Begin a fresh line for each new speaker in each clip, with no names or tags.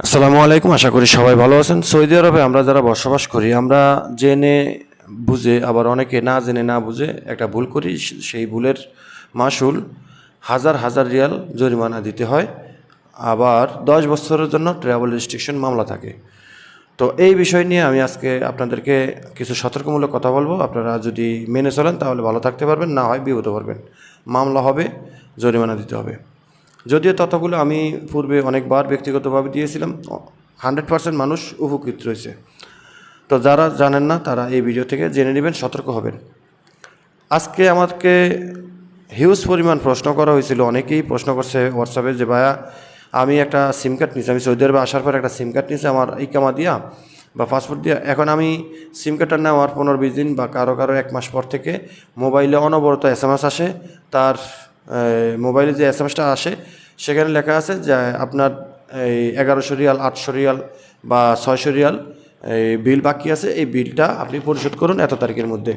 আসসালামু আলাইকুম। আশা করি সবাই ভালো আছেন। সৌদি আরবে আমরা যারা বসবাস করি, আমরা জেনে বুঝে, আবার অনেকে না জেনে না বুঝে একটা ভুল করি। সেই ভুলের মাসুল হাজার হাজার রিয়াল জরিমানা দিতে হয়। আবার 10 বছরের জন্য ট্রাভেল রেস্ট্রিকশন মামলা থাকে। তো এই বিষয় নিয়ে আমি আজকে আপনাদেরকে কিছু সতর্কমূলক কথা বলবো। আপনারা যদি মেনে চলেন তাহলে ভালো থাকতে পারবেন, না হয় বিপদে পড়বেন। মামলা হবে, জরিমানা দিতে হবে। যদিও তথ্যগুলো আমি পূর্বে অনেকবার ব্যক্তিগতভাবে দিয়েছিলাম, 100% মানুষ উপকৃত রয়েছে। তো যারা জানেন না তারা এই ভিডিও থেকে জেনে নেবেন, সতর্ক হবেন। আজকে আমাকে হিউজ পরিমাণ প্রশ্ন করা হয়েছিল। অনেকেই প্রশ্ন করছে হোয়াটসঅ্যাপে যে ভাইয়া, আমি একটা সিম কার্ড নিয়েছি, আমি সৌদি আরবে আসার পর একটা সিম কার্ড নিয়েছি আমার ইকামা দিয়া বা পাসপোর্ট দিয়া। এখন আমি সিম কার্ডটা নেওয়ার 15-20 দিন বা কারো 1 মাস পর থেকে মোবাইলে অনবরত SMS আসে। তার মোবাইলে যে SMS টা আসে সেখানে লেখা আছে যে আপনার এই 1100 রিয়াল, 800 রিয়াল বা 600 রিয়াল এই বিল বাকি আছে, এই বিলটা আপনি পরিশোধ করুন এত তারিখের মধ্যে।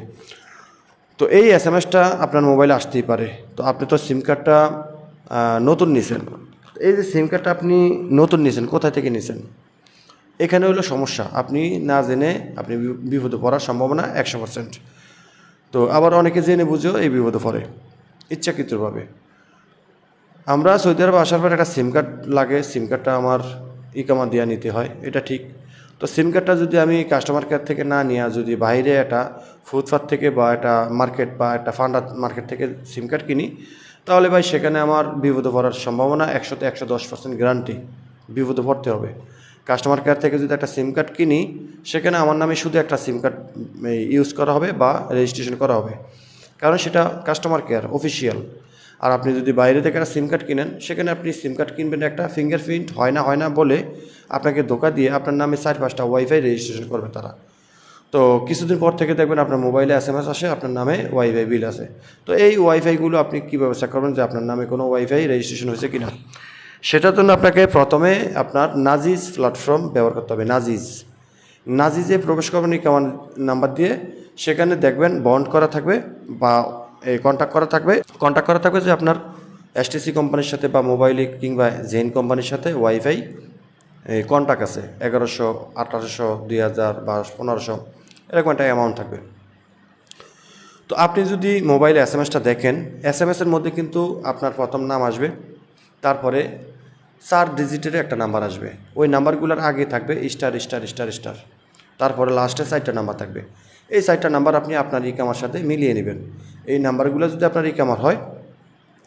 তো এই SMS টা আপনার মোবাইলে আসতেই পারে। তো আপনি তো সিম কার্ডটা নতুন নিছেন। এই যে সিম কার্ডটা আপনি নতুন নিছেন, কোথায় থেকে নিছেন? এখানে হলো সমস্যা। আপনি না জেনে আপনি বিপদে পড়ার সম্ভাবনা 100%। তো আবার অনেকে জেনে বুঝেও এই বিপদে পড়ে ইচ্ছাকৃতভাবে। আমরা সৌদি আরবে আসার পর একটা সিম কার্ড লাগে। সিম কার্ডটা আমার ইকামা দিয়া নিতে হয়, এটা ঠিক। তো সিম কার্ডটা যদি আমি কাস্টমার কেয়ার থেকে না নিয়ে যদি বাইরে একটা ফুটপাথ থেকে বা একটা মার্কেট বা একটা ফান্ডা মার্কেট থেকে সিম কার্ড কিনি, তাহলে ভাই সেখানে আমার বিপদে পড়ার সম্ভাবনা 100-110% গ্যারান্টি, বিপদে পড়তে হবে। কাস্টমার কেয়ার থেকে যদি একটা সিম কার্ড কিনি, সেখানে আমার নামে শুধু একটা সিম কার্ড ইউজ করা হবে বা রেজিস্ট্রেশন করা হবে, কারণ সেটা কাস্টমার কেয়ার অফিসিয়াল। আর আপনি যদি বাইরে থেকে একটা সিম কার্ড কিনেন, সেখানে আপনি সিম কার্ড কিনবেন একটা ফিঙ্গারপ্রিন্ট হয় না বলে আপনাকে ধোকা দিয়ে আপনার নামে 4-5টা ওয়াইফাই রেজিস্ট্রেশন করবে তারা। তো কিছুদিন পর থেকে দেখবেন আপনার মোবাইলে SMS আসে আপনার নামে ওয়াইফাই বিল আছে। তো এই ওয়াইফাইগুলো আপনি কীভাবে চেক করবেন যে আপনার নামে কোনো ওয়াইফাই রেজিস্ট্রেশন হয়েছে কিনা? সেটার জন্য আপনাকে প্রথমে আপনার নাজিজ প্ল্যাটফর্ম ব্যবহার করতে হবে। নাজিজে প্রবেশ করবেন কেমন নাম্বার দিয়ে, সেখানে দেখবেন বন্ড করা থাকবে বা এই কন্ট্যাক্ট করা থাকবে যে আপনার STC কোম্পানির সাথে বা মোবাইলে কিংবা জেন কোম্পানির সাথে ওয়াইফাই এই কন্ট্যাক্ট আছে। 1100, 1800, 2000 বা 1500 এরকম একটা অ্যামাউন্ট থাকবে। তো আপনি যদি মোবাইলে SMS টা দেখেন, SMS-এর মধ্যে কিন্তু আপনার প্রথম নাম আসবে, তারপরে 4 ডিজিটের একটা নাম্বার আসবে। ওই নাম্বারগুলোর আগে থাকবে স্টার স্টার স্টার স্টার, তারপরে লাস্টে 4টা নাম্বার থাকবে। এই 4টা নাম্বার আপনি আপনার ইকামার সাথে মিলিয়ে নেবেন। এই নাম্বারগুলো যদি আপনার ইকামার হয়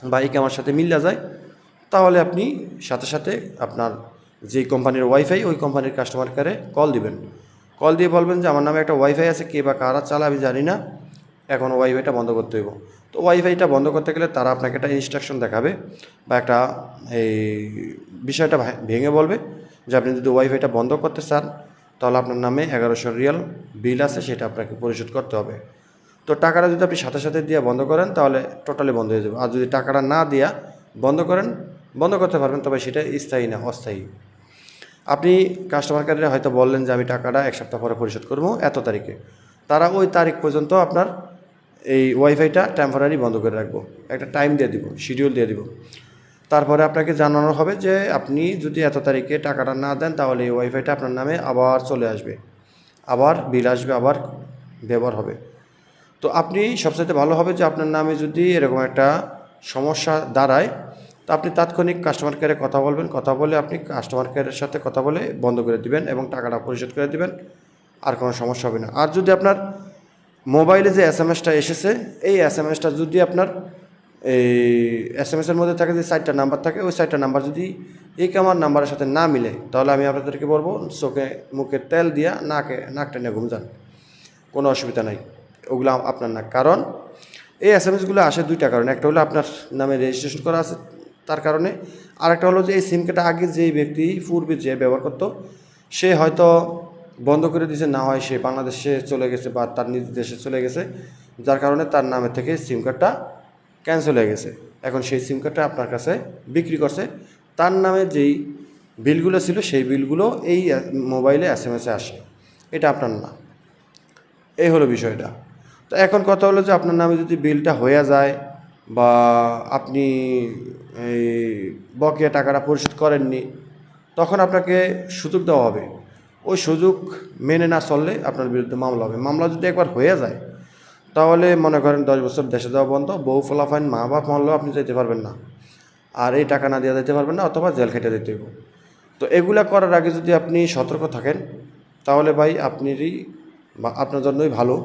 বা ইকামার সাথে মিলা যায়, তাহলে আপনি সাথে সাথে আপনার যেই কোম্পানির ওয়াইফাই, ওই কোম্পানির কাস্টমার কেয়ারে কল দিবেন। কল দিয়ে বলবেন যে আমার নামে একটা ওয়াইফাই আছে, কে বা কারা চালা আমি জানি না, এখন ওয়াইফাইটা বন্ধ করতে হইব। তো ওয়াইফাইটা বন্ধ করতে গেলে তারা আপনাকে একটা ইনস্ট্রাকশন দেখাবে বা একটা এই বিষয়টা ভেঙে বলবে যে আপনি যদি ওয়াইফাইটা বন্ধ করতে চান, তাহলে আপনার নামে 1100 রিয়াল বিল আছে, সেটা আপনাকে পরিশোধ করতে হবে। তো টাকাটা যদি আপনি সাথে সাথে দিয়ে বন্ধ করেন, তাহলে টোটালি বন্ধ হয়ে যাবে। আর যদি টাকাটা না দিয়া বন্ধ করেন, বন্ধ করতে পারবেন, তবে সেটা স্থায়ী না, অস্থায়ী। আপনি কাস্টমার কেয়ারে হয়তো বললেন যে আমি টাকাটা 1 সপ্তাহ পরে পরিশোধ করবো এত তারিখে, তারা ওই তারিখ পর্যন্ত আপনার এই ওয়াইফাইটা টেম্পোরারি বন্ধ করে রাখবো, একটা টাইম দিয়ে দিব, শিডিউল দিয়ে দিব। তারপরে আপনাকে জানানো হবে যে আপনি যদি এত তারিখে টাকাটা না দেন, তাহলে এই ওয়াইফাইটা আপনার নামে আবার চলে আসবে, আবার বিল আসবে, আবার ব্যবহার হবে। তো আপনি সবচাইতে ভালো হবে যে আপনার নামে যদি এরকম একটা সমস্যা দাঁড়ায়, তো আপনি তাৎক্ষণিক কাস্টমার কেয়ারে কথা বলবেন। কথা বলে আপনি কাস্টমার কেয়ারের সাথে কথা বলে বন্ধ করে দিবেন এবং টাকাটা পরিশোধ করে দিবেন, আর কোনো সমস্যা হবে না। আর যদি আপনার মোবাইলে যে SMS-টা এসেছে, এই SMS-টা যদি আপনার এই SMS-এর মধ্যে থাকে যে 4টা নাম্বার থাকে, ওই 4টা নাম্বার যদি ইকামার নাম্বারের সাথে না মিলে, তাহলে আমি আপনাদেরকে বলবো চোখে মুখে তেল দিয়া নাক টেনে ঘুম যান, কোনো অসুবিধা নাই, ওগুলো আপনার না। কারণ এই SMS-গুলো আসে 2টা কারণে। একটা হলো আপনার নামে রেজিস্ট্রেশন করা আছে তার কারণে, আর একটা হলো যে এই সিম কার্ডটা আগে যেই ব্যক্তি পূর্বে যে ব্যবহার করতো, সে হয়তো বন্ধ করে দিয়েছে, না হয় সে বাংলাদেশে চলে গেছে বা তার নিজ দেশে চলে গেছে, যার কারণে তার নামে থেকে সিম কার্ডটা ক্যান্সেল হয়ে গেছে। এখন সেই সিম কার্ডটা আপনার কাছে বিক্রি করছে, তার নামে যেই বিলগুলো ছিল সেই বিলগুলো এই মোবাইলে SMS-এ আসে, এটা আপনার না। এই হলো বিষয়টা। তো এখন কথা হলো যে আপনার নামে যদি বিলটা হয়ে যায় বা আপনি এই বকেয়া টাকাটা পরিশোধ করেননি, তখন আপনাকে সুযোগ দেওয়া হবে। ওই সুযোগ মেনে না চললে আপনার বিরুদ্ধে মামলা হবে। মামলা যদি একবার হয়ে যায় তাহলে মনে করেন 10 বছর দেশে যাওয়া বন্ধ, বউ ফলাফাইন মা বাপ মারলেও আপনি যেতে পারবেন না, আর এই টাকা না দিয়ে যেতে পারবেন না, অথবা জেল খেটে দিতে হইব। তো এগুলা করার আগে যদি আপনি সতর্ক থাকেন তাহলে ভাই আপনারই বা আপনার জন্যই ভালো।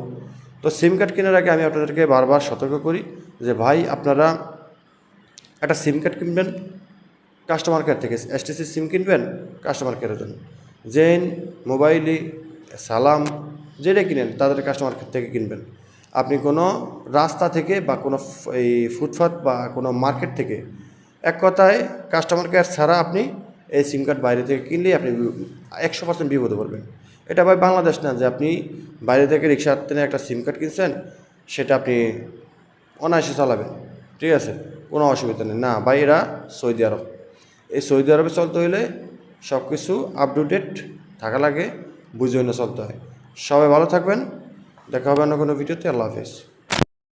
তো সিম কার্ড কেনার আগে আমি আপনাদেরকে বারবার সতর্ক করি যে ভাই আপনারা একটা সিম কার্ড কিনবেন কাস্টমার কেয়ার থেকে, এসটিসি সিম কিনবেন কাস্টমার কেয়ারের জন্য, জেন মোবাইলি সালাম যেটা কিনেন তাদের কাস্টমার কেয়ার থেকে কিনবেন। আপনি কোনো রাস্তা থেকে বা কোনো এই ফুটপাথ বা কোনো মার্কেট থেকে, এক কথায় কাস্টমার কেয়ার ছাড়া আপনি এই সিম কার্ড বাইরে থেকে কিনলেই আপনি 100% বিপদে পড়বেন। এটা ভাই বাংলাদেশ না যে আপনি বাইরে থেকে রিক্সা টেনে একটা সিম কার্ড কিনছেন সেটা আপনি অনায়াসে চালাবেন, ঠিক আছে, কোনো অসুবিধা নেই। না ভাই, এরা সৌদি আরব, এই সৌদি আরবে চলতে হলে সব কিছু আপ টু ডেট থাকা লাগে, বুঝে না চলতে হয়। সবাই ভালো থাকবেন, দেখা হবে অন্য কোনো ভিডিওতে। আল্লাহ হাফেজ।